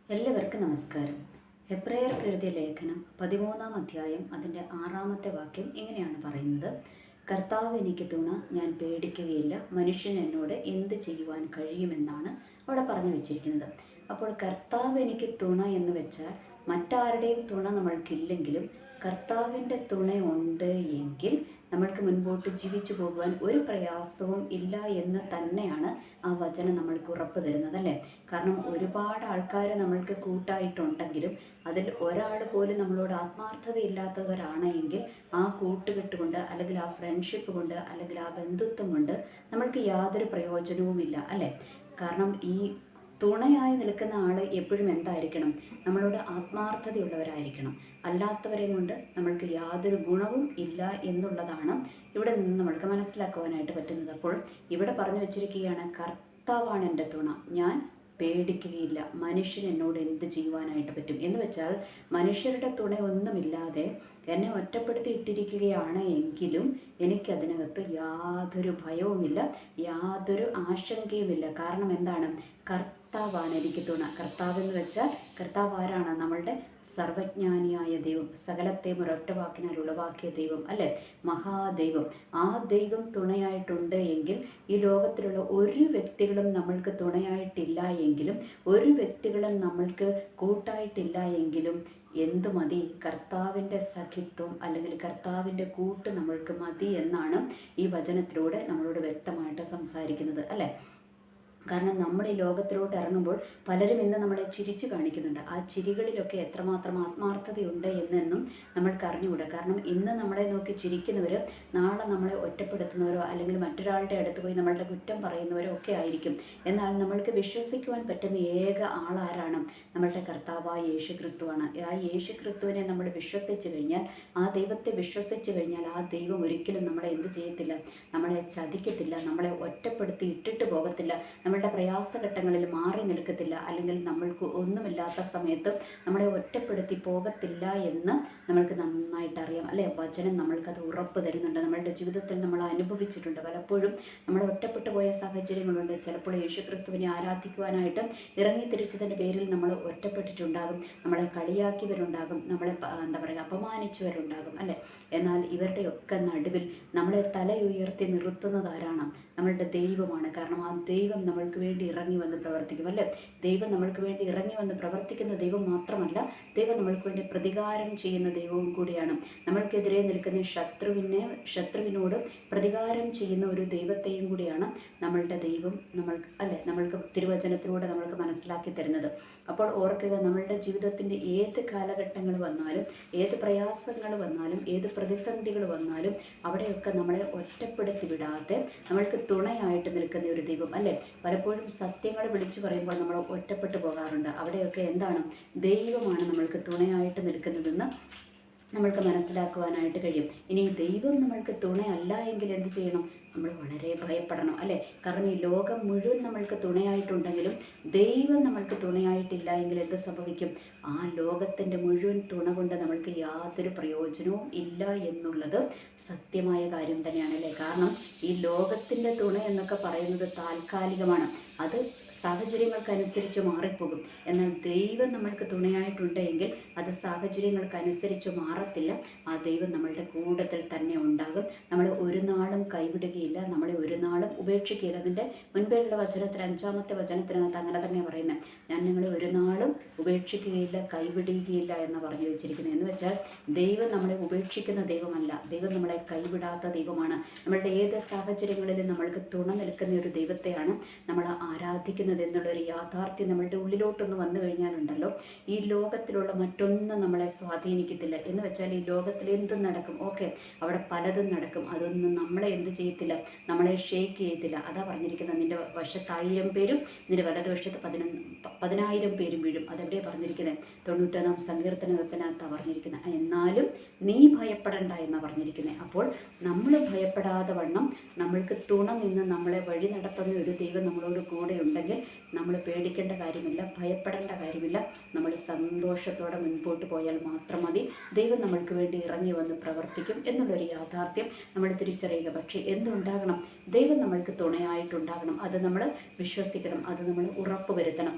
എല്ലാവർക്കും നമസ്കാരം. ഹെബ്രായർക്ക് എഴുതിയ ലേഖനം 13-ാം അധ്യായം അതിൻ്റെ 6-ാമത്തെ വാക്യം ഇങ്ങനെയാണ് പറയുന്നത്: കർത്താവ് എനിക്ക് തുണ, ഞാൻ പേടിക്കുകയില്ല. മനുഷ്യൻ എന്നോട് എന്ത് ചെയ്യുവാൻ കഴിയുമെന്നാണ് അവിടെ പറഞ്ഞു വെച്ചിരിക്കുന്നത്. അപ്പോൾ കർത്താവ് എനിക്ക് തുണ എന്ന് വെച്ചാൽ മറ്റാരുടെയും തുണ നമ്മൾക്കില്ലെങ്കിലും കർത്താവിൻ്റെ തുണയുണ്ട് എങ്കിൽ നമ്മൾക്ക് മുൻപോട്ട് ജീവിച്ചു പോകുവാൻ ഒരു പ്രയാസവും ഇല്ല എന്ന് തന്നെയാണ് ആ വചനം നമ്മൾക്ക് ഉറപ്പ് തരുന്നത്, അല്ലേ? കാരണം ഒരുപാട് ആൾക്കാർ നമ്മൾക്ക് കൂട്ടായിട്ടുണ്ടെങ്കിലും അതിൽ ഒരാൾ പോലും നമ്മളോട് ആത്മാർത്ഥതയില്ലാത്തവരാണ് എങ്കിൽ ആ കൂട്ടുകെട്ട് കൊണ്ട്, അല്ലെങ്കിൽ ആ ഫ്രണ്ട്ഷിപ്പ് കൊണ്ട്, അല്ലെങ്കിൽ ആ ബന്ധുത്വം കൊണ്ട് നമ്മൾക്ക് യാതൊരു പ്രയോജനവുമില്ല, അല്ലേ? കാരണം ഈ തുണയായി നിൽക്കുന്ന ആൾ എപ്പോഴും എന്തായിരിക്കണം? നമ്മളോട് ആത്മാർത്ഥതയുള്ളവരായിരിക്കണം. അല്ലാത്തവരെ കൊണ്ട് നമ്മൾക്ക് യാതൊരു ഗുണവും ഇല്ല എന്നുള്ളതാണ് ഇവിടെ നിന്ന് നമ്മൾക്ക് മനസ്സിലാക്കുവാനായിട്ട് പറ്റുന്നത്. അപ്പോൾ ഇവിടെ പറഞ്ഞു വെച്ചിരിക്കുകയാണ്, കർത്താവാണ് എൻ്റെ തുണ, ഞാൻ പേടിക്കുകയില്ല. മനുഷ്യൻ എന്നോട് എന്ത് ചെയ്യുവാനായിട്ട് പറ്റും എന്ന് വെച്ചാൽ, മനുഷ്യരുടെ തുണയൊന്നുമില്ലാതെ എന്നെ ഒറ്റപ്പെടുത്തി ഇട്ടിരിക്കുകയാണ് എങ്കിലും എനിക്കതിനകത്ത് യാതൊരു ഭയവുമില്ല, യാതൊരു ആശങ്കയുമില്ല. കാരണം എന്താണ്? കർത്താവാണ് എനിക്ക് തുണ. കർത്താവ് എന്ന് വെച്ചാൽ കർത്താവ് ആരാണ്? നമ്മളുടെ സർവജ്ഞാനിയായ ദൈവം, സകലത്തെയും ഒരൊറ്റ വാക്കിനാൽ ഉളവാക്കിയ ദൈവം, അല്ലേ? മഹാദൈവം. ആ ദൈവം തുണയായിട്ടുണ്ട് എങ്കിൽ ഈ ലോകത്തിലുള്ള ഒരു വ്യക്തികളും നമ്മൾക്ക് തുണയായിട്ടില്ല എങ്കിലും, ഒരു വ്യക്തികളും നമ്മൾക്ക് കൂട്ടായിട്ടില്ല എങ്കിലും എന്തു മതി? കർത്താവിൻ്റെ സഖിത്വം അല്ലെങ്കിൽ കർത്താവിൻ്റെ കൂട്ട് നമ്മൾക്ക് മതി എന്നാണ് ഈ വചനത്തിലൂടെ നമ്മളോട് വ്യക്തമായിട്ട് സംസാരിക്കുന്നത്, അല്ലേ? കാരണം നമ്മുടെ ഈ ലോകത്തിലോട്ട് ഇറങ്ങുമ്പോൾ പലരും ഇന്ന് നമ്മളെ ചിരിച്ചു കാണിക്കുന്നുണ്ട്. ആ ചിരികളിലൊക്കെ എത്രമാത്രം ആത്മാർത്ഥതയുണ്ട് എന്നെന്നും നമ്മൾക്ക് അറിഞ്ഞുകൂടാ. കാരണം ഇന്ന് നമ്മളെ നോക്കി ചിരിക്കുന്നവർ നാളെ നമ്മളെ ഒറ്റപ്പെടുത്തുന്നവരോ അല്ലെങ്കിൽ മറ്റൊരാളുടെ അടുത്ത് പോയി നമ്മളുടെ കുറ്റം പറയുന്നവരോ ഒക്കെ ആയിരിക്കും. എന്നാൽ നമ്മൾക്ക് വിശ്വസിക്കുവാൻ പറ്റുന്ന ഏക ആളാരാണ്? നമ്മളുടെ കർത്താവായ യേശു ക്രിസ്തുവാണ്. ആ യേശു ക്രിസ്തുവിനെ നമ്മൾ വിശ്വസിച്ച് കഴിഞ്ഞാൽ, ആ ദൈവത്തെ വിശ്വസിച്ച് കഴിഞ്ഞാൽ, ആ ദൈവം ഒരിക്കലും നമ്മളെ എന്ത് ചെയ്യത്തില്ല? നമ്മളെ ചതിക്കത്തില്ല, നമ്മളെ ഒറ്റപ്പെടുത്തി ഇട്ടിട്ട് പോകത്തില്ല, നമ്മളുടെ പ്രയാസഘട്ടങ്ങളിൽ മാറി നിൽക്കത്തില്ല, അല്ലെങ്കിൽ നമ്മൾക്ക് ഒന്നുമില്ലാത്ത സമയത്ത് നമ്മളെ ഒറ്റപ്പെടുത്തി പോകത്തില്ല എന്ന് നമ്മൾക്ക് നന്നായിട്ട് അറിയാം, അല്ലേ? വചനം നമ്മൾക്കത് ഉറപ്പ് തരുന്നുണ്ട്. നമ്മളുടെ ജീവിതത്തിൽ നമ്മൾ അനുഭവിച്ചിട്ടുണ്ട്. പലപ്പോഴും നമ്മൾ ഒറ്റപ്പെട്ടു പോയ സാഹചര്യങ്ങളുണ്ട്. ചിലപ്പോൾ യേശുക്രിസ്തുവിനെ ആരാധിക്കുവാനായിട്ട് ഇറങ്ങി തിരിച്ചതിൻ്റെ പേരിൽ നമ്മൾ ഒറ്റപ്പെട്ടിട്ടുണ്ടാകും. നമ്മളെ കളിയാക്കിയവരുണ്ടാകും, നമ്മളെ എന്താ പറയുക, അപമാനിച്ചവരുണ്ടാകും, അല്ലേ? എന്നാൽ ഇവരുടെയൊക്കെ നടുവിൽ നമ്മളെ തലയുയർത്തി നിർത്തുന്നത് ആരാണ്? നമ്മളുടെ ദൈവമാണ്. കാരണം ആ ദൈവം നമ്മൾക്ക് വേണ്ടി ഇറങ്ങി വന്ന് പ്രവർത്തിക്കും, അല്ലേ? ദൈവം നമ്മൾക്ക് വേണ്ടി ഇറങ്ങി വന്ന് പ്രവർത്തിക്കുന്ന ദൈവം മാത്രമല്ല, ദൈവം നമ്മൾക്ക് വേണ്ടി പ്രതികാരം ചെയ്യുന്ന ദൈവവും കൂടിയാണ്. നമ്മൾക്കെതിരെ നിൽക്കുന്ന ശത്രുവിനോട് പ്രതികാരം ചെയ്യുന്ന ഒരു ദൈവത്തെയും കൂടിയാണ് നമ്മളുടെ ദൈവം നമ്മൾക്ക് തിരുവചനത്തിലൂടെ നമ്മൾക്ക് മനസ്സിലാക്കി തരുന്നത്. അപ്പോൾ ഓർക്കുക, നമ്മളുടെ ജീവിതത്തിൻ്റെ ഏത് കാലഘട്ടങ്ങൾ വന്നാലും, ഏത് പ്രയാസങ്ങൾ വന്നാലും, ഏത് പ്രതിസന്ധികൾ വന്നാലും അവിടെയൊക്കെ നമ്മളെ ഒറ്റപ്പെടുത്തി വിടാതെ നമ്മൾക്ക് തുണയായിട്ട് നിൽക്കുന്ന ഒരു ദൈവം, അല്ലേ? പലപ്പോഴും സത്യങ്ങൾ വിളിച്ചു പറയുമ്പോൾ നമ്മൾ ഒറ്റപ്പെട്ടു പോകാറുണ്ട്. അവിടെയൊക്കെ എന്താണ്? ദൈവമാണ് നമ്മൾക്ക് തുണയായിട്ട് നിൽക്കുന്നതെന്ന് നമ്മൾക്ക് മനസ്സിലാക്കുവാനായിട്ട് കഴിയും. ഇനി ദൈവം നമ്മൾക്ക് തുണയല്ല എങ്കിൽ എന്ത് ചെയ്യണം? നമ്മൾ വളരെ ഭയപ്പെടണം, അല്ലേ? കാരണം ഈ ലോകം മുഴുവൻ നമ്മൾക്ക് തുണയായിട്ടുണ്ടെങ്കിലും ദൈവം നമ്മൾക്ക് തുണയായിട്ടില്ല എങ്കിൽ എന്ത് സംഭവിക്കും? ആ ലോകത്തിൻ്റെ മുഴുവൻ തുണ കൊണ്ട് നമ്മൾക്ക് യാതൊരു പ്രയോജനവും ഇല്ല എന്നുള്ളത് സത്യമായ കാര്യം തന്നെയാണ്, അല്ലേ? കാരണം ഈ ലോകത്തിൻ്റെ തുണ എന്നൊക്കെ പറയുന്നത് താൽക്കാലികമാണ്. അത് സാഹചര്യങ്ങൾക്കനുസരിച്ച് മാറിപ്പോകും. എന്നാൽ ദൈവം നമ്മൾക്ക് തുണയായിട്ടുണ്ട് എങ്കിൽ അത് സാഹചര്യങ്ങൾക്കനുസരിച്ച് മാറത്തില്ല. ആ ദൈവം നമ്മളുടെ കൂട്ടത്തിൽ തന്നെ ഉണ്ടാകും. നമ്മളെ ഒരു നാളും കൈവിടുകയില്ല, നമ്മളെ ഒരു നാളും ഉപേക്ഷിക്കുകയില്ല. അതിൻ്റെ മുൻപേയുള്ള വചനത്തിൽ 5-ാമത്തെ വചനത്തിനകത്ത് അങ്ങനെ തന്നെ പറയുന്നത്, ഞാൻ നിങ്ങളെ ഒരു നാളും ഉപേക്ഷിക്കുകയില്ല, കൈവിടുകയില്ല എന്ന് പറഞ്ഞു വെച്ചിരിക്കുന്നത്. എന്ന് വെച്ചാൽ ദൈവം നമ്മളെ ഉപേക്ഷിക്കുന്ന ദൈവമല്ല, ദൈവം നമ്മളെ കൈവിടാത്ത ദൈവമാണ്. നമ്മളുടെ ഏത് സാഹചര്യങ്ങളിലും നമ്മൾക്ക് തുണ നിൽക്കുന്ന ഒരു ദൈവത്തെയാണ് നമ്മൾ ആരാധിക്കുന്നത് എന്നുള്ളൊരു യാഥാർത്ഥ്യം നമ്മളുടെ ഉള്ളിലോട്ടൊന്ന് വന്നു കഴിഞ്ഞാലുണ്ടല്ലോ, ഈ ലോകത്തിലുള്ള മറ്റൊന്നും നമ്മളെ സ്വാധീനിക്കത്തില്ല. എന്ന് വെച്ചാൽ ഈ ലോകത്തിൽ എന്തും നടക്കും, ഓക്കെ, അവിടെ പലതും നടക്കും, അതൊന്നും നമ്മളെ എന്ത് ചെയ്യത്തില്ല? നമ്മളെ ഷേക്ക് ചെയ്യത്തില്ല. അതാ പറഞ്ഞിരിക്കുന്നത്, നിന്റെ വശത്ത് 1000 പേരും നിന്റെ വലതുവശത്ത് 10,000 പേരും വീഴും. അതെവിടെയാണ് പറഞ്ഞിരിക്കുന്നത്? 91-ാം സങ്കീർത്തനത്തിനകത്താണ് പറഞ്ഞിരിക്കുന്നത്. എന്നാലും നീ ഭയപ്പെടേണ്ട എന്നാണ് പറഞ്ഞിരിക്കുന്നത്. അപ്പോൾ നമ്മൾ ഭയപ്പെടാതെ വണ്ണം നമ്മൾക്ക് തുണ നിന്ന് നമ്മളെ വഴി നടത്തുന്ന ഒരു ദൈവം നമ്മളോട് കൂടെ ഉണ്ടെങ്കിൽ നമ്മൾ പേടിക്കേണ്ട കാര്യമില്ല, ഭയപ്പെടേണ്ട കാര്യമില്ല. നമ്മൾ സന്തോഷത്തോടെ മുൻപോട്ട് പോയാൽ മാത്രം മതി. ദൈവം നമ്മൾക്ക് വേണ്ടി ഇറങ്ങി വന്ന് പ്രവർത്തിക്കും എന്നുള്ളൊരു യാഥാർത്ഥ്യം നമ്മൾ തിരിച്ചറിയുക. പക്ഷേ എന്തുണ്ടാകണം? ദൈവം നമ്മൾക്ക് തുണയായിട്ടുണ്ടാകണം. അത് നമ്മൾ വിശ്വസിക്കണം, അത് നമ്മൾ ഉറപ്പ് വരുത്തണം.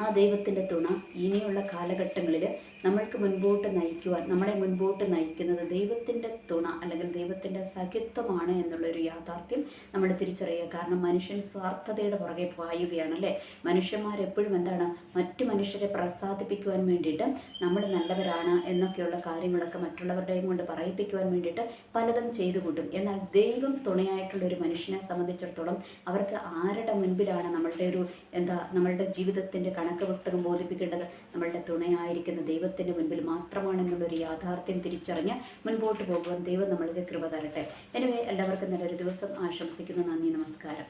ആ ദൈവത്തിൻ്റെ തുണ ഇനിയുള്ള കാലഘട്ടങ്ങളിൽ നമ്മൾക്ക് മുൻപോട്ട് നയിക്കുവാൻ, നമ്മളെ മുൻപോട്ട് നയിക്കുന്നത് ദൈവത്തിൻ്റെ തുണ അല്ലെങ്കിൽ ദൈവത്തിൻ്റെ സഖിത്വമാണ് എന്നുള്ളൊരു യാഥാർത്ഥ്യം നമ്മൾ തിരിച്ചറിയുക. കാരണം മനുഷ്യൻ സ്വാർത്ഥതയുടെ പുറകെ പായുകയാണല്ലേ. മനുഷ്യന്മാരെപ്പോഴും എന്താണ്, മറ്റു മനുഷ്യരെ പ്രസാദിപ്പിക്കുവാൻ വേണ്ടിയിട്ട് നമ്മൾ നല്ലവരാണ് എന്നൊക്കെയുള്ള കാര്യങ്ങളൊക്കെ മറ്റുള്ളവരുടെയും കൊണ്ട് പറയിപ്പിക്കുവാൻ വേണ്ടിയിട്ട് പലതും ചെയ്തു കൂട്ടും. എന്നാൽ ദൈവം തുണയായിട്ടുള്ളൊരു മനുഷ്യനെ സംബന്ധിച്ചിടത്തോളം അവർക്ക് ആരുടെ മുൻപിലാണ് നമ്മളുടെ ജീവിതത്തിൻ്റെ കണക്ക് പുസ്തകം ബോധിപ്പിക്കേണ്ടത്? നമ്മളുടെ തുണയായിരിക്കുന്ന ദൈവത്തിൻ്റെ മുൻപിൽ മാത്രമാണെന്നുള്ളൊരു യാഥാർത്ഥ്യം തിരിച്ചറിഞ്ഞ് മുൻപോട്ട് പോകുവാൻ ദൈവം നമ്മൾക്ക് കൃപ തരട്ടെ. എനിവേ, എല്ലാവർക്കും നല്ലൊരു ദിവസം ആശംസിക്കുന്നു. നന്ദി, നമസ്കാരം.